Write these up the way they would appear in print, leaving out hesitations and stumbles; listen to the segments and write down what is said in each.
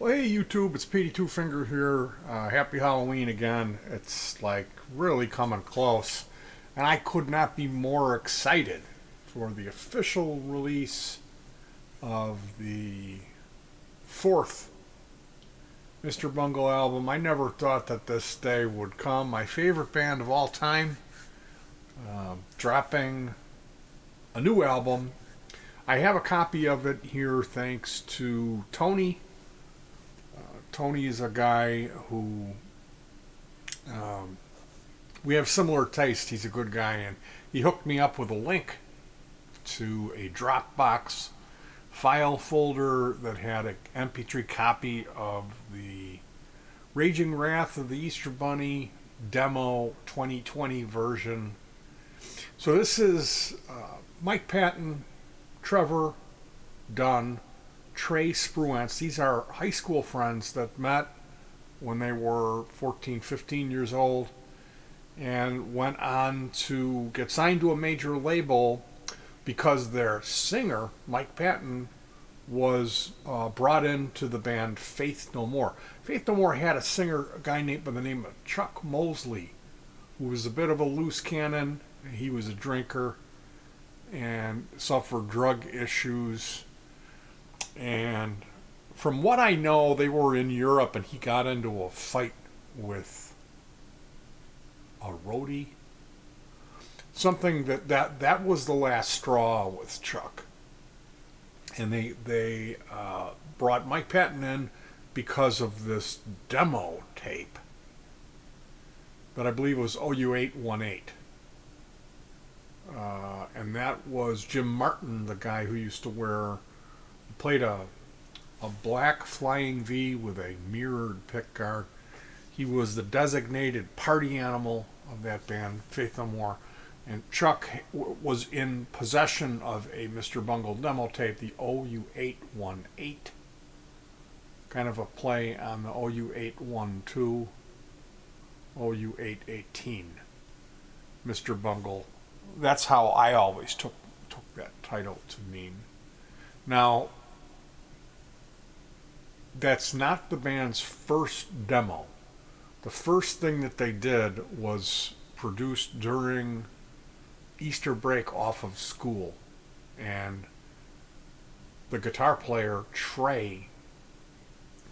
Well, hey YouTube, it's Petey Two Finger here. Happy Halloween again. It's like really coming close, and I could not be more excited for the official release of the fourth Mr. Bungle album. I never thought that this day would come. My favorite band of all time, dropping a new album. I have a copy of it here thanks to Tony. Tony is a guy who we have similar taste. He's a good guy, and he hooked me up with a link to a Dropbox file folder that had an MP3 copy of the Raging Wrath of the Easter Bunny demo 2020 version. So this is Mike Patton, Trevor Dunn, Trey Spruance. These are high school friends that met when they were 14, 15 years old and went on to get signed to a major label because their singer, Mike Patton, was brought into the band Faith No More. Faith No More had a singer, a guy named by the name of Chuck Mosley, who was a bit of a loose cannon. He was a drinker and suffered drug issues. And from what I know, they were in Europe and he got into a fight with a roadie. Something that was the last straw with Chuck. And they brought Mike Patton in because of this demo tape that I believe was OU818. And that was Jim Martin, the guy who used to wear, played a black flying V with a mirrored pickguard. He was the designated party animal of that band, Faith No More. And Chuck was in possession of a Mr. Bungle demo tape, the OU818. Kind of a play on the OU812, OU818. Mr. Bungle. That's how I always took that title to mean. Now, that's not the band's first demo. The first thing that they did was produced during Easter break off of school. And the guitar player, Trey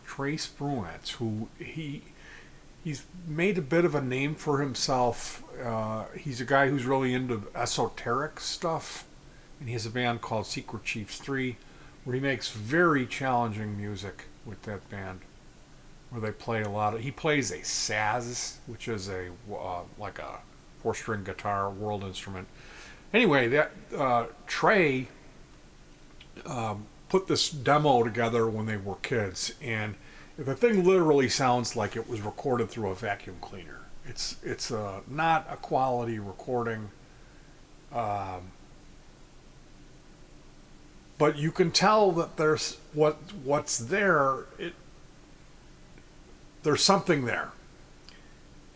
Spruance, who he's made a bit of a name for himself. He's a guy who's really into esoteric stuff. And he has a band called Secret Chiefs 3, where he makes very challenging music with that band, where they play a lot of. He plays a saz, which is a like a four-string guitar world instrument. Anyway, that Trey put this demo together when they were kids, and the thing literally sounds like it was recorded through a vacuum cleaner. It's not a quality recording. But you can tell that there's what's there. There's something there,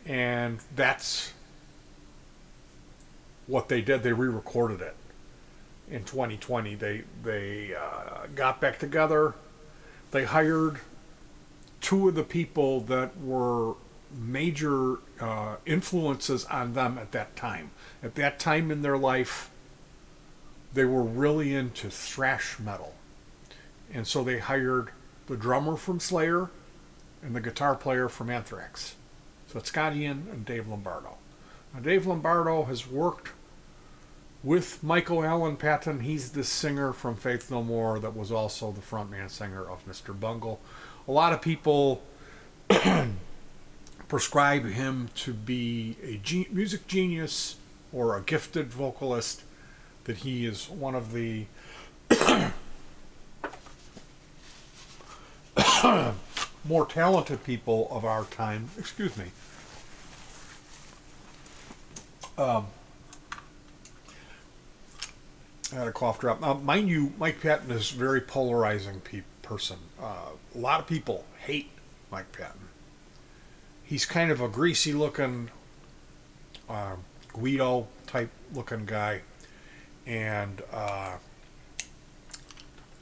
and that's what they did. They re-recorded it in 2020. They got back together. They hired two of the people that were major influences on them at that time. At that time in their life, they were really into thrash metal. And so they hired the drummer from Slayer and the guitar player from Anthrax. So it's Scott Ian and Dave Lombardo. Now, Dave Lombardo has worked with Michael Allen Patton. He's the singer from Faith No More that was also the frontman singer of Mr. Bungle. A lot of people prescribe him to be a music genius or a gifted vocalist, that he is one of the more talented people of our time. Excuse me. I had a cough drop. Now, mind you, Mike Patton is a very polarizing person. A lot of people hate Mike Patton. He's kind of a greasy-looking, Guido-type looking guy. And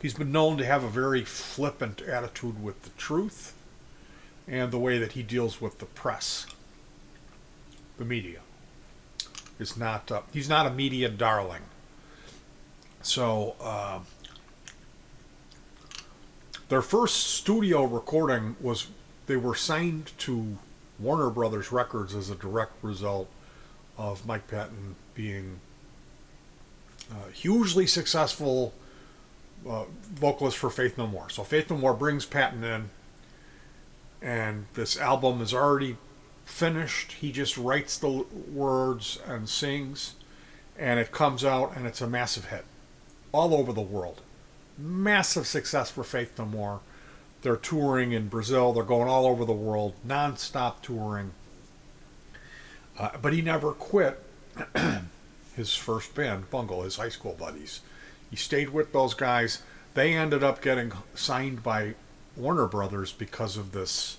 He's been known to have a very flippant attitude with the truth and the way that he deals with the press, the media. Is not he's not a media darling. So their first studio recording was they were signed to Warner Brothers Records as a direct result of Mike Patton being hugely successful vocalist for Faith No More. So Faith No More brings Patton in, and this album is already finished. He just writes the words and sings, and it comes out, and it's a massive hit all over the world. Massive success for Faith No More. They're touring in Brazil. They're going all over the world, non-stop touring. But he never quit his first band, Bungle, his high school buddies. He stayed with those guys. They ended up getting signed by Warner Brothers because of this.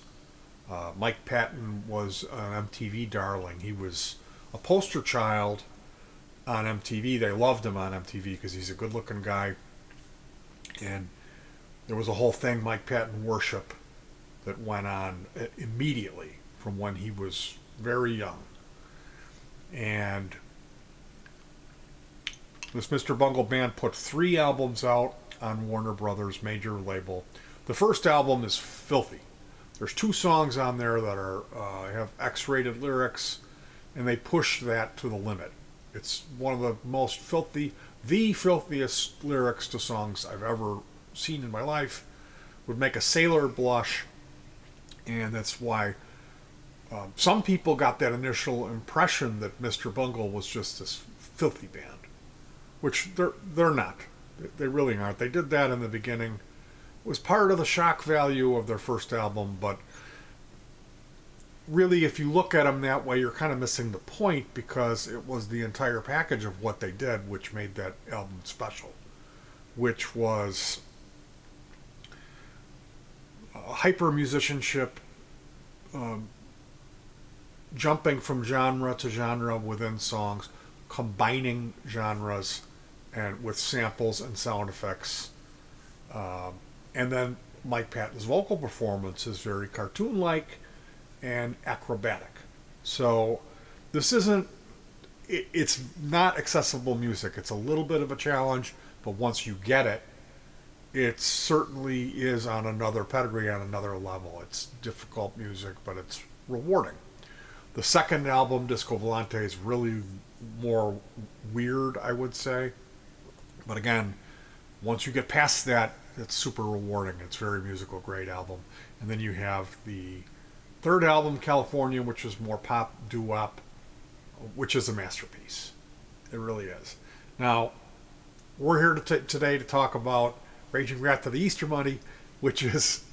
Mike Patton was an MTV darling. He was a poster child on MTV. They loved him on MTV because he's a good-looking guy. And there was a whole thing, Mike Patton worship, that went on immediately from when he was very young. And this Mr. Bungle band put 3 albums out on Warner Brothers' major label. The first album is filthy. There's 2 songs on there that are have X-rated lyrics, and they push that to the limit. It's one of the most the filthiest lyrics to songs I've ever seen in my life. Would make a sailor blush, and that's why some people got that initial impression that Mr. Bungle was just this filthy band, which they're not. They really aren't. They did that in the beginning. It was part of the shock value of their first album, but really, if you look at them that way, you're kind of missing the point, because it was the entire package of what they did which made that album special, which was hyper musicianship, jumping from genre to genre within songs, combining genres and with samples and sound effects. And then Mike Patton's vocal performance is very cartoon-like and acrobatic. So this isn't, it's not accessible music. It's a little bit of a challenge, but once you get it, it certainly is on another pedigree, on another level. It's difficult music, but it's rewarding. The second album, Disco Volante, is really more weird, I would say. But again, once you get past that, it's super rewarding. It's a very musical, great album. And then you have the third album, California, which is more pop doo-wop, which is a masterpiece. It really is. Now, we're here today to talk about Raging Wrath of the Easter Bunny, which is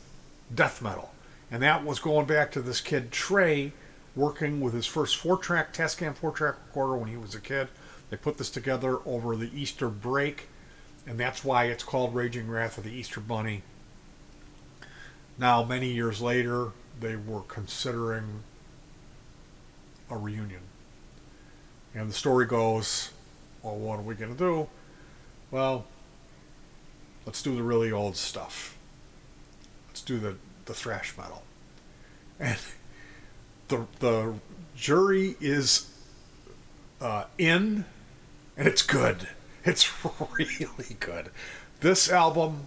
death metal. And that was going back to this kid, Trey, working with his first 4-track, Tascam 4-track recorder when he was a kid. They put this together over the Easter break, and that's why it's called Raging Wrath of the Easter Bunny. Now, many years later, they were considering a reunion. And the story goes, well, what are we going to do? Well, let's do the really old stuff. Let's do the thrash metal. And the jury is in, and it's good. It's really good. This album,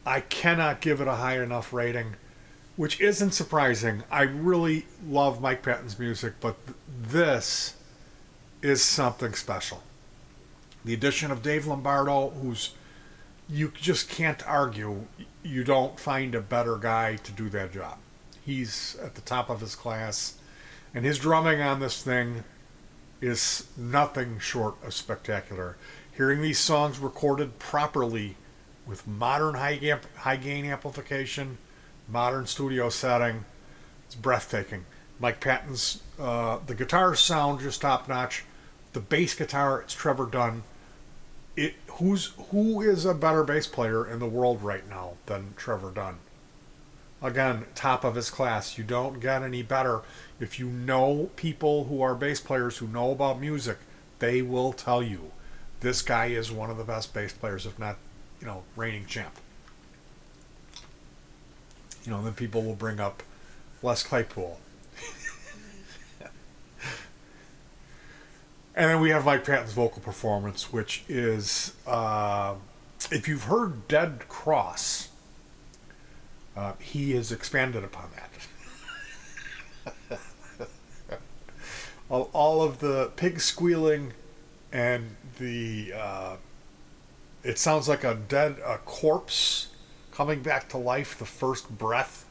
I cannot give it a high enough rating, which isn't surprising. I really love Mike Patton's music, but this is something special. The addition of Dave Lombardo, who's, you just can't argue, you don't find a better guy to do that job. He's at the top of his class, and his drumming on this thing is nothing short of spectacular. Hearing these songs recorded properly with modern high gain amplification, modern studio setting, it's breathtaking. Mike Patton's the guitar sound just top notch. The bass guitar, it's Trevor Dunn. Who is a better bass player in the world right now than Trevor Dunn? Again, top of his class. You don't get any better. If you know people who are bass players who know about music, they will tell you this guy is one of the best bass players, if not reigning champ. Then people will bring up Les Claypool. And then we have Mike Patton's vocal performance, which is, if you've heard Dead Cross, he has expanded upon that. All of the pig squealing and the, it sounds like a corpse coming back to life, the first breath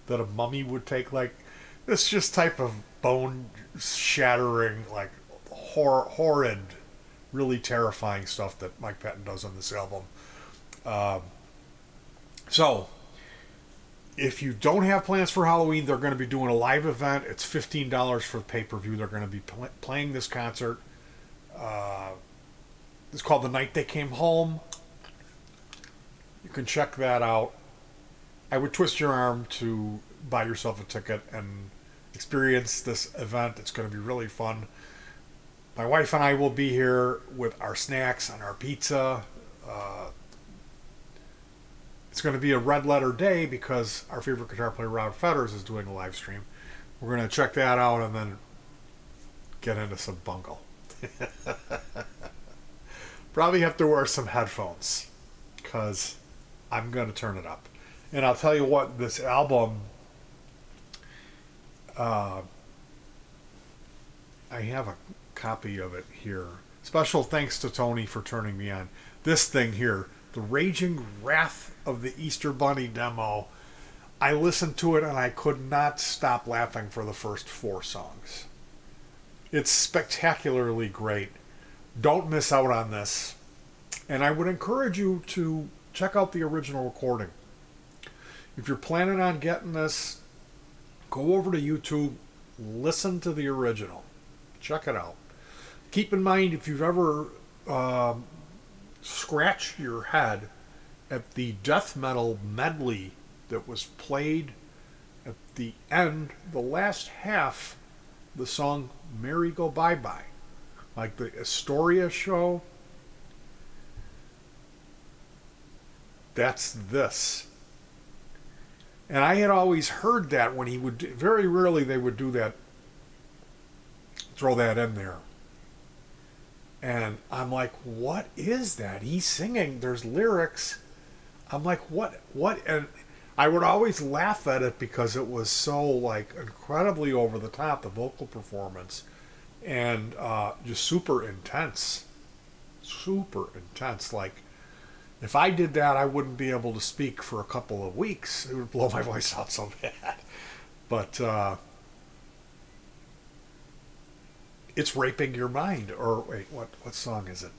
that a mummy would take, like this just type of bone shattering, like horrid, really terrifying stuff that Mike Patton does on this album. So if you don't have plans for Halloween, they're going to be doing a live event. It's $15 for the pay-per-view. They're going to be playing this concert. It's called The Night They Came Home. You can check that out. I would twist your arm to buy yourself a ticket and experience this event. It's going to be really fun. My wife and I will be here with our snacks and our pizza. It's going to be a red letter day because our favorite guitar player, Rob Fetters, is doing a live stream. We're going to check that out and then get into some bungle. Probably have to wear some headphones because I'm going to turn it up. And I'll tell you what, this album, I have a copy of it here. Special thanks to Tony for turning me on. This thing here, The Raging Wrath of the Easter Bunny demo. I listened to it and I could not stop laughing for the first 4 songs. It's spectacularly great. Don't miss out on this. And I would encourage you to check out the original recording. If you're planning on getting this, go over to YouTube, listen to the original. Check it out. Keep in mind, if you've ever scratched your head at the death metal medley that was played at the end, the last half, the song Merry Go Bye Bye, like the Astoria show, that's this. And I had always heard that when he would, very rarely they would do that, throw that in there. And I'm like, what is that? He's singing, there's lyrics. I'm like, what? And I would always laugh at it because it was so, like, incredibly over the top, the vocal performance. And just super intense. Super intense. Like, if I did that, I wouldn't be able to speak for a couple of weeks. It would blow my voice out so bad. But it's raping your mind. Or wait, what song is it?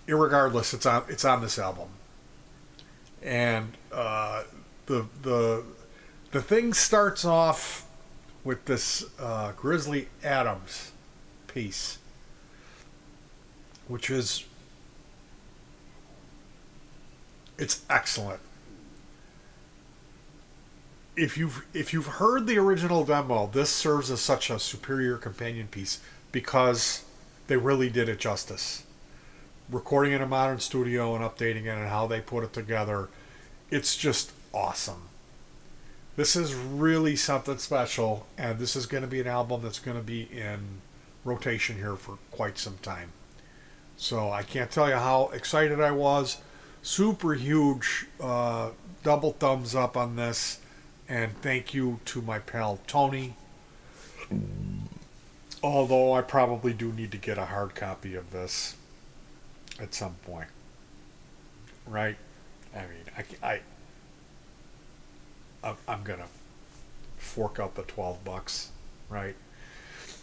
Irregardless, it's on this album. And the thing starts off with this Grizzly Adams piece, which is, it's excellent. If you've heard the original demo, this serves as such a superior companion piece because they really did it justice. Recording in a modern studio and updating it and how they put it together, it's just awesome. This is really something special, and this is going to be an album that's going to be in rotation here for quite some time. So I can't tell you how excited I was. Super huge double thumbs up on this, and thank you to my pal Tony. Although I probably do need to get a hard copy of this at some point, right? I mean, I'm gonna fork out the $12, right?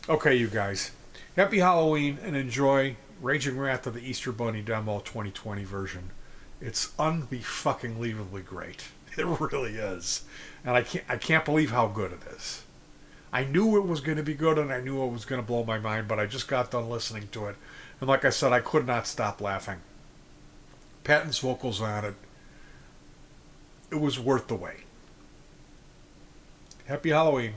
Okay, you guys, happy Halloween and enjoy Raging Wrath of the Easter Bunny demo 2020 version. It's unfucking-believably great. It really is, and I can't believe how good it is. I knew it was going to be good, and I knew it was going to blow my mind, but I just got done listening to it. And like I said, I could not stop laughing. Patton's vocals on it, it was worth the wait. Happy Halloween.